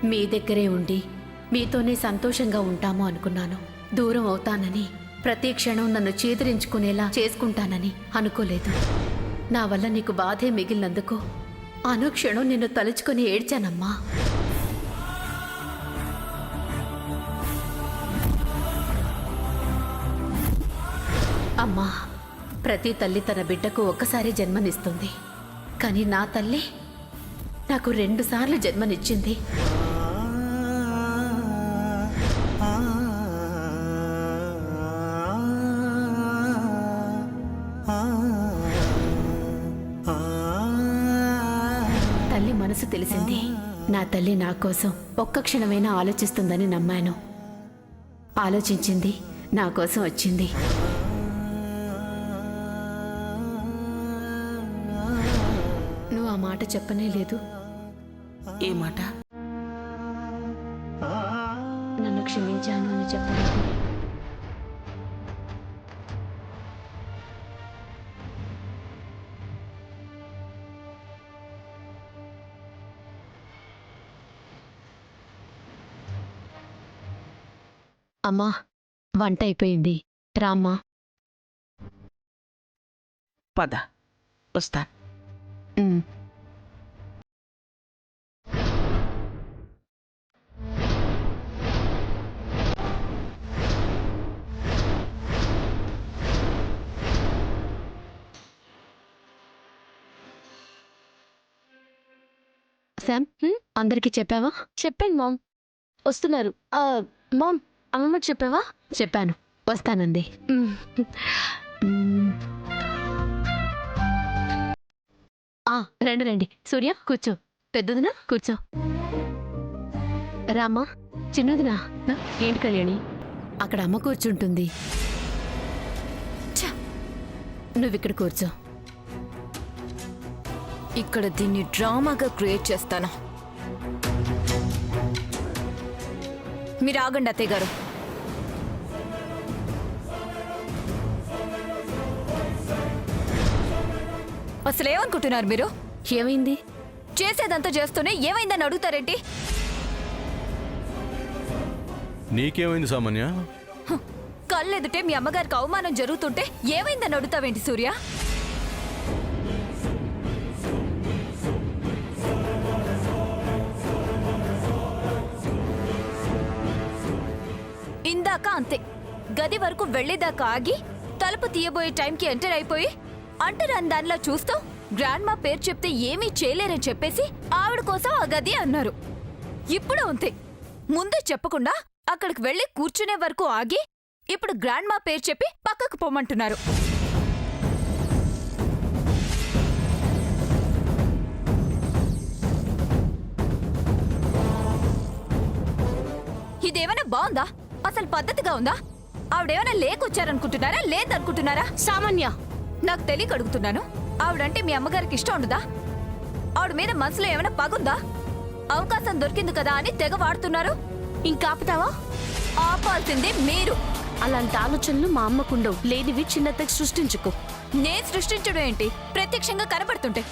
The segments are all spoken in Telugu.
మీ దగ్గరే ఉండి మీతోనే సంతోషంగా ఉంటాము అనుకున్నాను. దూరం అవుతానని, ప్రతి క్షణం నన్ను చేదరించుకునేలా చేసుకుంటానని అనుకోలేదు. నా వల్ల నీకు బాధే మిగిలినందుకు అనుక్షణం నిన్ను తలుచుకొని ఏడ్చానమ్మా. అమ్మా, ప్రతి తల్లి తన బిడ్డకు ఒక్కసారి జన్మనిస్తుంది. కానీ నా తల్లి నాకు 2 సార్లు జన్మనిచ్చింది. తల్లి మనసు తెలిసింది. నా తల్లి నా కోసం ఒక్క క్షణమైనా ఆలోచిస్తుందని నమ్మాను. ఆలోచించింది, నా కోసం వచ్చింది. నువ్వు ఆ మాట చెప్పనే లేదు. ఏ మాట? నన్ను క్షమించాను అని చెప్పలేదు. అమ్మా, వంట అయిపోయింది, రామ్మా. పద, వస్తా. శామ్, అందరికి చెప్పావా? చెప్పాను మామ్, వస్తున్నారు. మామ్, అమ్మమ్మకి చెప్పావా? చెప్పాను, వస్తానంది. రండి రండి. సూర్య కూర్చో. పెద్దదినా కూర్చో. రామ్మా. చిన్నదినా. ఏంటి కళ్యాణి? అక్కడ అమ్మ కూర్చుంటుంది. నువ్విక్కడ కూర్చో. ఇక్కడ దీన్ని డ్రామాగా క్రియేట్ చేస్తాను. మీరు ఆగండి అత్తయ్య గారు. అసలు ఏమనుకుంటున్నారు మీరు? ఏమైంది? చేసేదంతా చేస్తూనే ఏమైందని అడుగుతారేంటి? నీకేమైంది సామాన్య? కళ్ళెదుటే మీ అమ్మగారికి అవమానం జరుగుతుంటే ఏమైందని అడుగుతావేంటి సూర్య? ఇందాక అంతే, గది వరకు వెళ్లేదాకా ఆగి తలుపు తీయబోయే టైంకి ఎంటర్ అయిపోయి అంటరాని దానిలా చూస్తూ గ్రాండ్ మా పేరు చెప్తే ఏమీ చేయలేరని చెప్పేసి ఆవిడ కోసం ఆ గది అన్నారు. ఇప్పుడు అంతే, ముందే చెప్పకుండా అక్కడికి వెళ్లి కూర్చునే వరకు ఆగి ఇప్పుడు గ్రాండ్ మా పేరు చెప్పి పక్కకు పోమంటున్నారు. ఇదేమైనా బాగుందా? అసలు పద్ధతిగా ఉందా? ఆవిడేమైనా లేకొచ్చారనుకుంటున్నారా, లేదనుకుంటున్నారా? సామాన్య, నాకు తెలియక అడుగుతున్నాను. ఆవిడంటే మీ అమ్మగారికి ఇష్టం ఉండదా? ఆవిడ మీద మనసులో ఏమైనా పగుందా? అవకాశం దొరికింది కదా అని తెగ వాడుతున్నారు. ఇంకాపుతావా? ఆపాల్సిందే మీరు. అలాంటి ఆలోచనలు మా అమ్మకుండవు. లేనివి చిన్నతకి సృష్టించుకో. నేను సృష్టించడం ఏంటి? ప్రత్యక్షంగా కనపడుతుంటే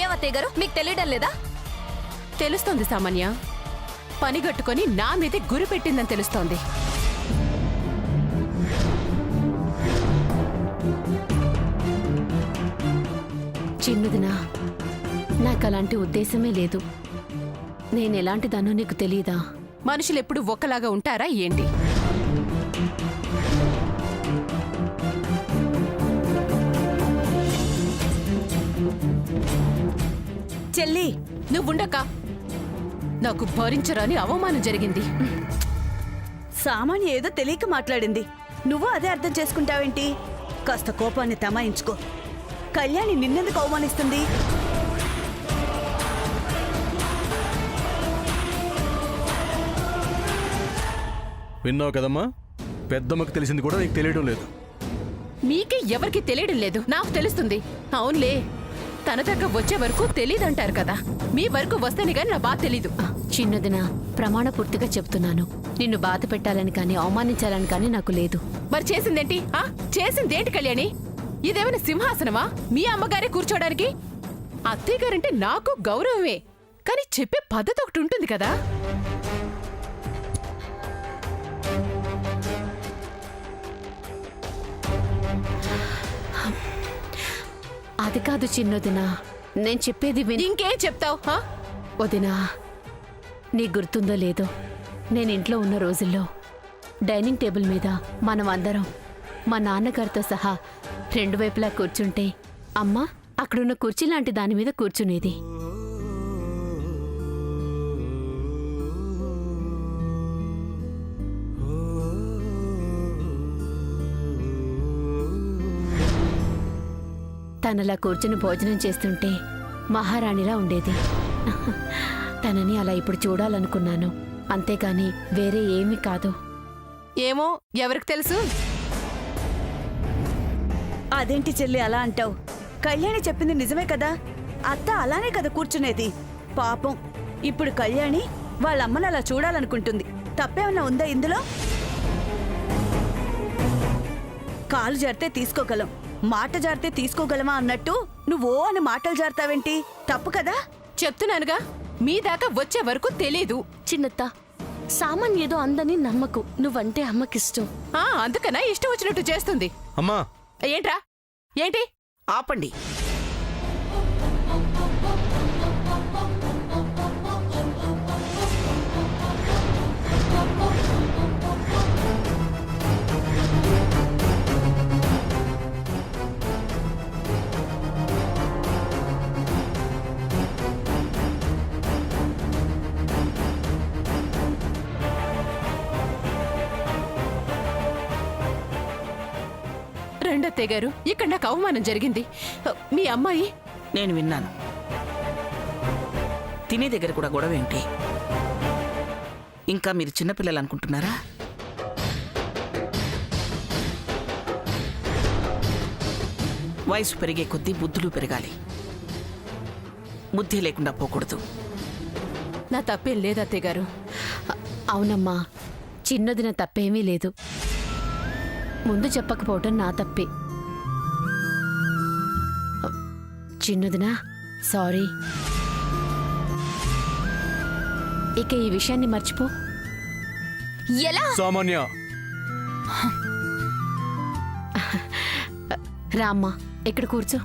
ఏమత్తయ్య గారు మీకు తెలియడం లేదా? తెలుస్తోంది సామాన్య. పనిగట్టుకొని నా మీదే గురి పెట్టిందని తెలుస్తోంది. చిన్నదినా, నాకు అలాంటి ఉద్దేశమే లేదు. నేనెలాంటిదానో నీకు తెలీదా? మనుషులెప్పుడు ఒక్కలాగా ఉంటారా ఏంటి? చెల్లి, నువ్వుండక. నాకు భరించరాని అవమానం జరిగింది. సామాన్య ఏదో తెలియక మాట్లాడింది. నువ్వు అదే అర్థం చేసుకుంటావేంటి? కాస్త కోపాన్ని తమాయించుకో. కళ్యాణి నిన్నెందుకు అవమానిస్తుంది? విన్నావు కదమ్మా, పెద్దమ్మకు తెలిసింది కూడా నీకు తెలియడం లేదు. మీకే ఎవరికి తెలియడం లేదు, నాకు తెలుస్తుంది. అవునులే, తన దగ్గర వచ్చే వరకు తెలీదంటారు కదా. మీ వరకు వస్తేనే గాని నా బాధ తెలీదు. చిన్నదినా, ప్రమాణపూర్తిగా చెప్తున్నాను. నిన్ను బాధ పెట్టాలని కానీ అవమానించాలని కానీ నాకు లేదు. మరి చేసిందేంటి? చేసిందేంటి కళ్యాణి? ఇదేమైనా సింహాసనమా మీ అమ్మగారే కూర్చోడానికి? అత్తయ్య గారంటే నాకు గౌరవమే, కానీ చెప్పే పద్ధతి ఒకటి ఉంటుంది కదా. అది కాదు చిన్నొదినా, నేను చెప్పేది విని. ఇంకేం చెప్తావు? వదినా, నీకు గుర్తుందో లేదో, నేను ఇంట్లో ఉన్న రోజుల్లో డైనింగ్ టేబుల్ మీద మనం అందరం మా నాన్నగారితో సహా రెండు వైపులా కూర్చుంటే అమ్మ అక్కడున్న కుర్చీ లాంటి దాని మీద కూర్చునేది. తనలా కూర్చుని భోజనం చేస్తుంటే మహారాణిలా ఉండేది. తనని అలా ఇప్పుడు చూడాలనుకున్నాను, అంతేకాని వేరే ఏమీ కాదు. ఏమో, ఎవరికి తెలుసు? అదేంటి చెల్లి అలా అంటావు? కళ్యాణి చెప్పింది నిజమే కదా, అత్త అలానే కదా కూర్చునేది. పాపం ఇప్పుడు కళ్యాణి వాళ్ళ అమ్మని అలా చూడాలనుకుంటుంది. తప్పేమన్నా ఉందా ఇందులో? కాలు జారితే తీసుకోగలం, మాట జారితే తీసుకోగలమా అన్నట్టు నువ్వో అని మాటలు జారుతావేంటి? తప్పు కదా. చెప్తున్నానుగా, మీ దాకా వచ్చే వరకు తెలీదు. చిన్నత్త, సామాన్ ఏదో అందని నమ్మకు. నువ్వంటే అమ్మకిష్టం. అందుకనా ఇష్టం వచ్చినట్టు చేస్తుంది. అమ్మా, ఏంట్రా? ఏంటి? ఆపండి. రెండత్తయ్య గారు, ఇక్కడ నాకు అవమానం జరిగింది. మీ అమ్మాయి నేను విన్నాను. తినే దగ్గర కూడా గొడవ ఏంటి? ఇంకా మీరు చిన్నపిల్లలు అనుకుంటున్నారా? వయసు పెరిగే కొద్దీ బుద్ధులు పెరగాలి. బుద్ధి లేకుండా పోకూడదు. నా తప్పేం లేదత్తయ్య గారు. అవునమ్మా, చిన్నదిన తప్పేమీ లేదు. ముందు చెప్పకపోవటం నా తప్పే. చిన్నదినా, సారీ. ఇక ఈ విషయాన్ని మర్చిపో. ఎలా? సామాన్య, రామ్మా, ఇక్కడ కూర్చో.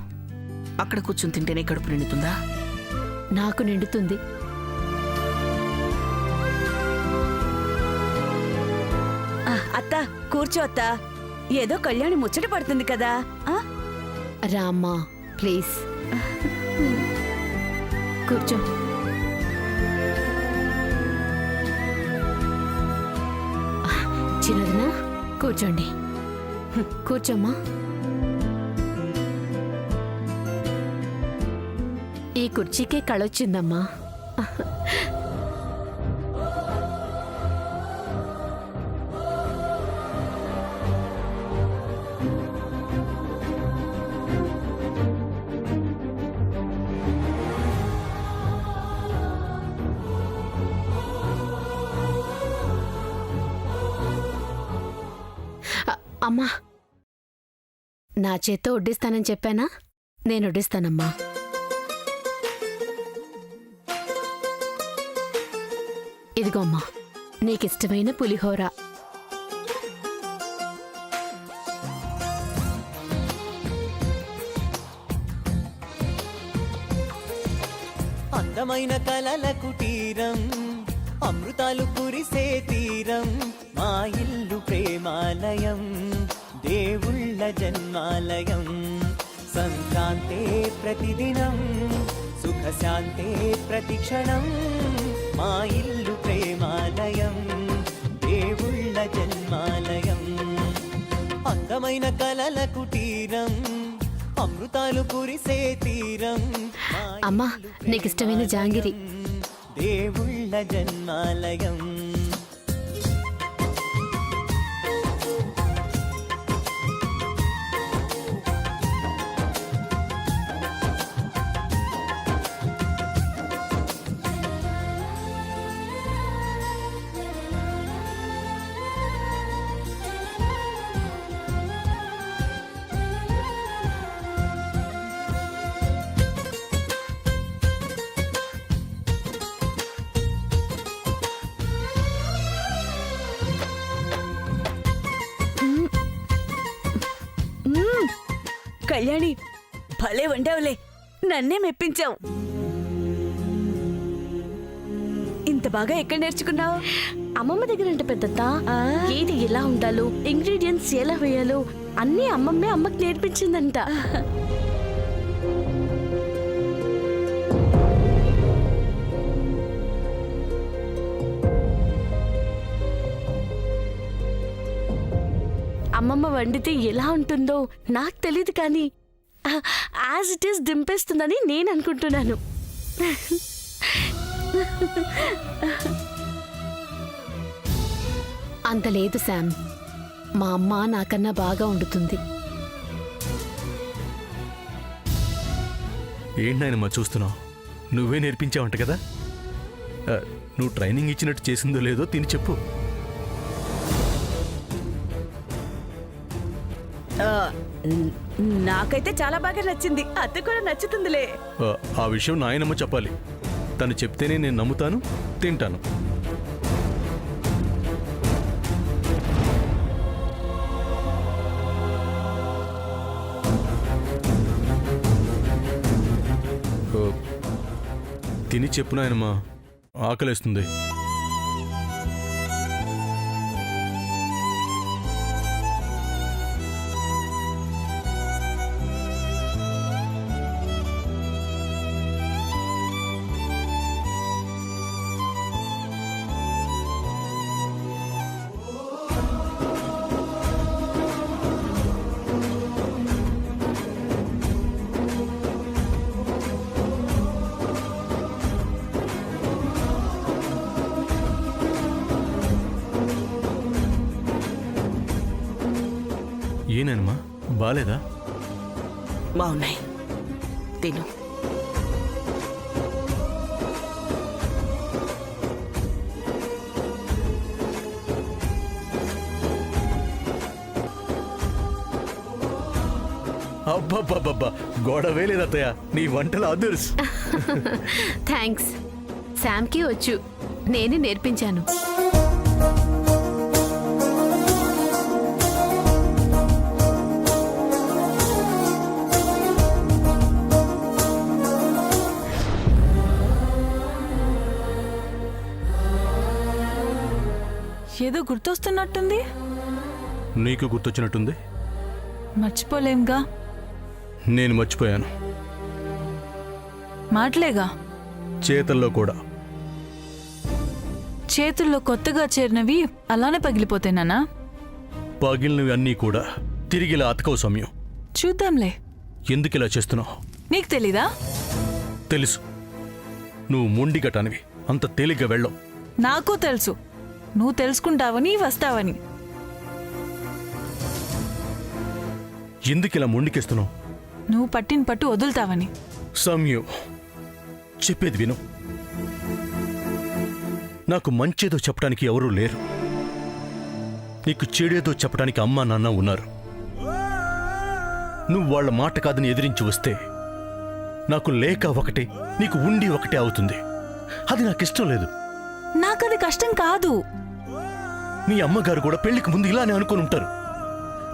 అక్కడ కూర్చుని తింటేనే కడుపు నిండుతుందా? నాకు నిండుతుంది. అత్త కూర్చో అత్త, ఏదో కళ్యాణి ముచ్చట పడుతుంది కదా. రామ్మా, ప్లీజ్ కూర్చో. చిన్నదినా, కూర్చోండి. కూర్చోమ్మా. ఈ కుర్చీకే కళొచ్చిందమ్మా. అమ్మా, నా చేత్తో వడ్డిస్తానని చెప్పానా? నేను వడ్డిస్తానమ్మా. ఇదిగో అమ్మా, నీకిష్టమైన పులిహోర. అందమైన కలల కుటీరం, అమృతాలు కురిసే తీరం, మా ఇల్లు ప్రేమాలయం, దేవుళ్ళ జన్మాలయం. సంక్రాంతే ప్రతిదినం, సుఖశాంతే ప్రతిక్షణం, మా ఇల్లు ప్రేమాలయం, దేవుళ్ళ జన్మాలయం. అందమైన కలల కుటీరం, అమృతాలు కురిసే తీరం, మా అమ్మా, నీకిష్టమైన జాంగిరి. దేవుళ్ళ జన్మాలయం. కళ్యాణి భలే వండావులే, నన్నే మెప్పించావు. ఇంత బాగా ఎక్కడ నేర్చుకున్నావు? అమ్మమ్మ దగ్గర అంటే పెద్దత్త ఏది ఎలా ఉండాలో, ఇంగ్రీడియంట్స్ ఎలా వేయాలో అన్నీ అమ్మమ్మే అమ్మకి నేర్పించిందంట. అమ్మమ్మ వండితే ఎలా ఉంటుందో నాకు తెలియదు, కానీ యాజ్ ఇట్ ఈస్ దింపేస్తుందని నేను అనుకుంటున్నాను. అంత లేదు శామ్, మా అమ్మ నాకన్నా బాగా వండుతుంది. ఏంటి నాయనమ్మా చూస్తున్నావు? నువ్వే నేర్పించావంట కదా. నువ్వు ట్రైనింగ్ ఇచ్చినట్టు చేసిందో లేదో తిని చెప్పు. నాకైతే చాలా బాగా నచ్చింది, అత్త కూడా నచ్చుతుందిలే. ఆ విషయం నాయనమ్మ చెప్పాలి. తను చెప్తేనే నేను నమ్ముతాను, తింటాను. తిని చెప్పు నాయనమ్మా, ఆకలేస్తుంది. ఏనమ్మా, బాలేదా? బాగున్నాయి, తిను. అబ్బబ్బబ్బబ్బా, గొడవే లేదత్తయ్య, నీ వంటలు అదుర్స్. థ్యాంక్స్. శామ్కి వచ్చు, నేనే నేర్పించాను. ఏదో గుర్తొస్తున్నట్టుంది. నీకు గుర్తొచ్చినట్టుంది. మర్చిపోలేంగా. నేను మర్చిపోయాను. మాటలేగా, చేతల్లో కూడా. చేతుల్లో కొత్తగా చేరినవి అలానే పగిలిపోతేనానా? పగిలినవి అన్నీ కూడా తిరిగిలా అతకవు సమయం. చూద్దాంలే. ఎందుకు ఇలా చేస్తున్నావు? నీకు తెలీదా? తెలుసు, నువ్వు మొండిగటానివి, అంత తేలిగ్గా వెళ్ళవు. నాకు తెలుసు, నువ్వు తెలుసుకుంటావని వస్తావని. ఎందుకు ఇలా మొండికేస్తున్నావు? నువ్వు పట్టిన పట్టు వదులుతావని. సమయం, చెప్పేది విను. నాకు మంచేదో చెప్పడానికి ఎవరూ లేరు. నీకు చెడేదో చెప్పడానికి అమ్మా నాన్న ఉన్నారు. నువ్వు వాళ్ళ మాట కాదని ఎదిరించి వస్తే నాకు లేక ఒకటే, నీకు ఉండి ఒకటే అవుతుంది. అది నాకిష్టం లేదు. నాకది కష్టం కాదు. మీ అమ్మగారు కూడా పెళ్లికి ముందు ఇలానే అనుకుని ఉంటారు.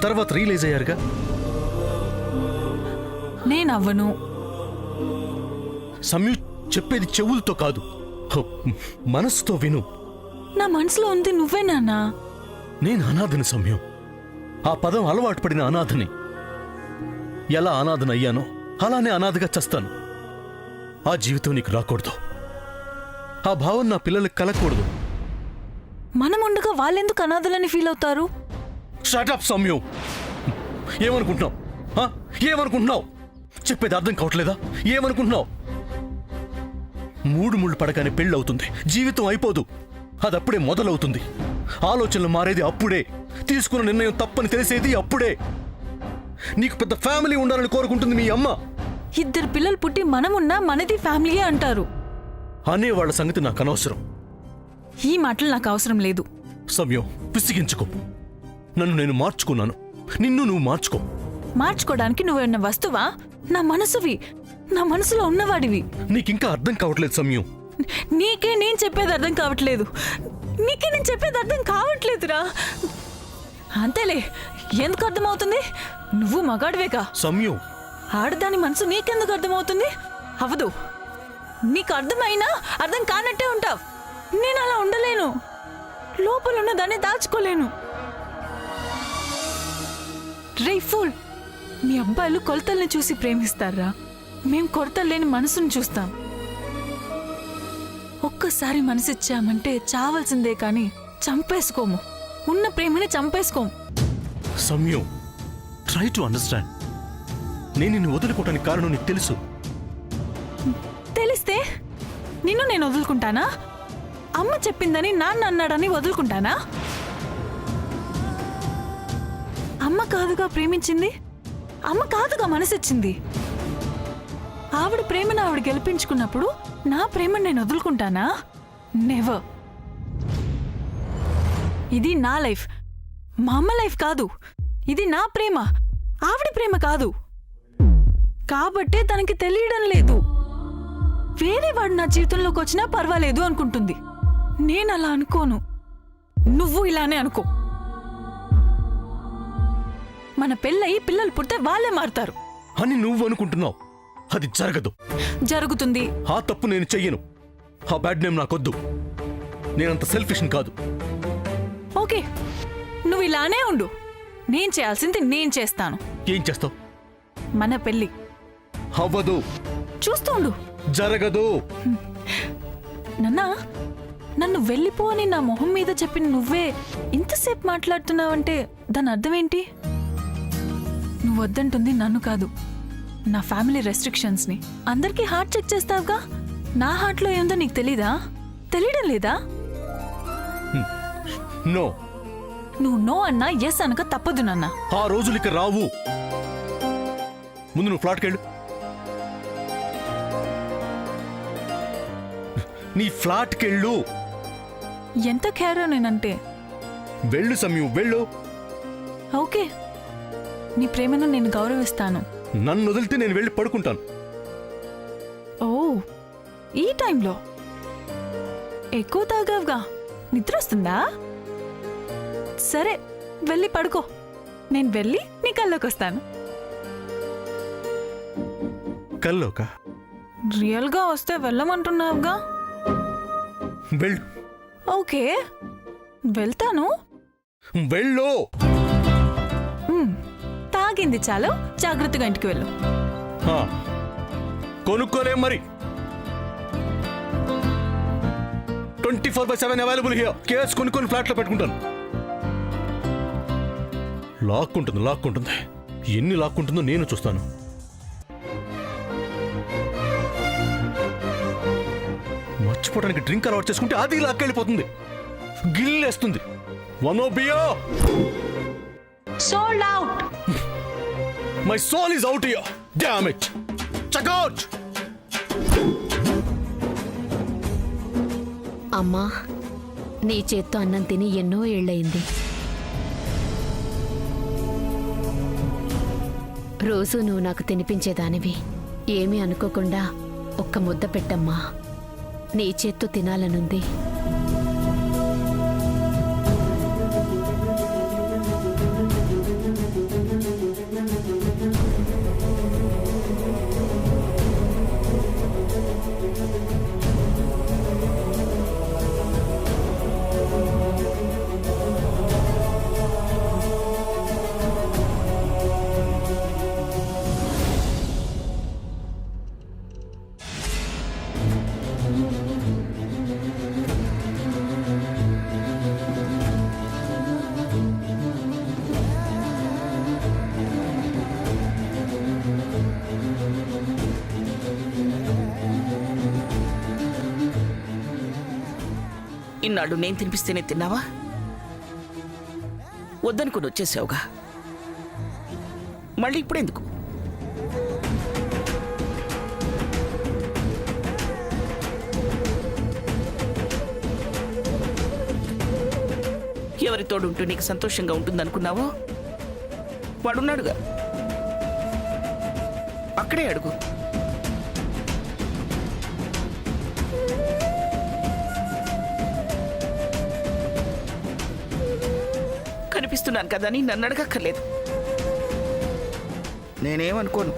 తర్వాత రియలైజ్ అయ్యారుగా. నేనవ్వను. సమయం, చెప్పేది చెవులతో కాదు, మనసుతో విను. నా మనసులో ఉంది నువ్వే నాన్నా. నేను అనాథని సమయం. ఆ పదం అలవాటు పడిన అనాథని. ఎలా అనాథనయ్యానో అలానే అనాథగా చస్తాను. ఆ జీవితం నీకు రాకూడదు. ఆ భావం నా పిల్లలకు కలగకూడదు. మనం ఉండగా వాళ్ళెందుకు అనాథలని ఫీల్ అవుతారు? షటప్ సమయం. ఏమనుకుంటున్నావు? ఏమనుకుంటున్నావు? చెప్పేది అర్థం కావట్లేదా? ఏమనుకుంటున్నావు? మూడు ముళ్ళు పడగానే పెళ్ళి అవుతుంది, జీవితం అయిపోదు. అదప్పుడే మొదలవుతుంది. ఆలోచనలు మారేది అప్పుడే. తీసుకున్న నిర్ణయం తప్పని తెలిసేది అప్పుడే. నీకు పెద్ద ఫ్యామిలీ ఉండాలని కోరుకుంటుంది మీ అమ్మ. ఇద్దరు పిల్లలు పుట్టి మనమున్నా మనది ఫ్యామిలీయే అంటారు. అనేవాళ్ల సంగతి నాకు అనవసరం. ఈ మాటలు నాకు అవసరం లేదు. సమయం, పిసిగించుకో. నన్ను నేను మార్చుకున్నాను, నిన్ను నువ్వు మార్చుకో. మార్చుకోవడానికి నువ్వేన్న వస్తువా? నా మనసువి, నా మనసులో ఉన్నవాడివి. నీకింకా అర్థం కావట్లేదు సమయం. నీకే నేను చెప్పేది అర్థం కావట్లేదు. నీకే నేను చెప్పేది అర్థం కావట్లేదురా. అంతేలే, ఎందుకు అర్థమవుతుంది? నువ్వు మగాడివేగా. సమయం, ఆడదాని మనసు నీకెందుకు అర్థమవుతుంది? అవదు. నీకు అర్థమైనా అర్థం కానట్టే ఉంటావు. నేను అలా ఉండలేను. లోపల ఉన్న దాన్ని దాచుకోలేను. రే ఫూల్, మీ అబ్బాయిలు కొలతల్ని చూసి ప్రేమిస్తారా? మేం కొరతలు లేని మనసును చూస్తాం. ఒక్కసారి మనసిచ్చామంటే చావాల్సిందే కానీ చంపేసుకోము. ఉన్న ప్రేమని చంపేసుకోము. సౌమ్యం, ట్రై టు అండర్స్టాండ్. నేను నిన్ను వదులుకోవటానికి కారణం నీకు తెలుసు. తెలిస్తే నిన్ను నేను వదులుకుంటానా? అమ్మ చెప్పిందని నాన్న అన్నాడని వదులుకుంటానా? అమ్మ కాదుగా ప్రేమించింది, అమ్మ కాదుగా మనసిచ్చింది. ఆవిడ ప్రేమను ఆవిడ గెలిపించుకున్నప్పుడు నా ప్రేమను నేను వదులుకుంటానా? నెవర్. ఇది నా లైఫ్, మా అమ్మ లైఫ్ కాదు. ఇది నా ప్రేమ, ఆవిడ ప్రేమ కాదు. కాబట్టే తనకి తెలియడం లేదు. వేరే వాడు నా జీవితంలోకి వచ్చినా పర్వాలేదు అనుకుంటుంది. నేను అలా అనుకోను. నువ్వు ఇలానే అనుకో. మన పెళ్ళయి పిల్లలు పుడితే వాళ్ళే మారుతారు అని నువ్వు అనుకుంటున్నావు. అది జరగదు. జరుగుతుంది. ఆ తప్పు నేను చెయ్యను. ఆ బ్యాడ్ నేమ్ నాకొద్దు. నేనంత సెల్ఫిష్ కాదు. ఓకే, నువ్వు ఇలానే ఉండు. నేను చేయాల్సింది నేను చేస్తాను. ఏం చేస్తావు? మన పెళ్ళి అవ్వదు. చూస్తూ ఉండు. జరగదు. నన్నా, నన్ను వెళ్ళిపో అని నా మొహం మీద చెప్పిన నువ్వే ఇంతసేపు మాట్లాడుతున్నావంటే దాని అర్థం ఏంటి? నువ్వు వద్దంటుంది నన్ను కాదు, నా ఫ్యామిలీ రెస్ట్రిక్షన్స్ని. అందరికీ హార్ట్ చెక్ చేస్తావుగా. నా హార్ట్లో ఏందో నీకు తెలీదా? తెలియడం లేదా? నో. నువ్వు నో అన్నా ఎస్ అనక తప్పదు నాన్న. ఆ రోజులు ఇక రావు. ముందు నువ్వు ఫ్లాట్కి వెళ్ళు. నీ ఫ్లాట్కి వెళ్ళు. ఎంత కేరో నేనంటే. వెళ్ళు సమయం, వెళ్ళు. ఓకే, నీ ప్రేమను నేను గౌరవిస్తాను. నన్ను వదిలితే నేను వెళ్ళి పడుకుంటాను. ఓ, ఈ టైంలో ఎక్కువ తాగావుగా, నిద్ర వస్తుందా? సరే, వెళ్ళి పడుకో. నేను వెళ్ళి నీ కల్లోకి వస్తాను. కల్లోక? రియల్గా వస్తే వెళ్ళమంటున్నావుగా. వెళ్ళు. ఓకే, వెళ్తాను. వెళ్ళు. తాగింది చాలు, జాగ్రత్తగా ఇంటికి వెళ్ళు. కొనుక్కోలేం మరి. 24/7 అవైలబుల్ హియర్. కేస్ కొనుక్కొని ఫ్లాట్లో పెట్టుకుంటాను. లాక్కుంటుంది. ఎన్ని లాక్కుంటుందో నేను చూస్తాను. మర్చిపోవడానికి డ్రింక్ అలవాటు చేసుకుంటే అది లాక్కెళ్ళిపోతుంది. గిల్లేస్తుంది. వనో బియో. Sold out. My soul is out here. Damn it. Check out. అమ్మా, నీ చేత్తో అన్నం తిని ఎన్నో ఏళ్లయింది. రోజు నువ్వు నాకు తినిపించేదానివి. ఏమీ అనుకోకుండా ఒక్క ముద్ద పెట్టమ్మా. నీ చేత్తో తినాలనుంది. ఇన్నాళ్ళు నేను తినిపిస్తేనే తిన్నావా? వద్దనుకుని వచ్చేసావుగా, మళ్ళీ ఇప్పుడెందుకు? ఎవరి తోడుంటూ నీకు సంతోషంగా ఉంటుందనుకున్నావో వాడున్నాడుగా, అక్కడే అడుగు. కనిపిస్తున్నాను కదా అని నన్ను అడగక్కర్లేదు. నేనేమనుకోను.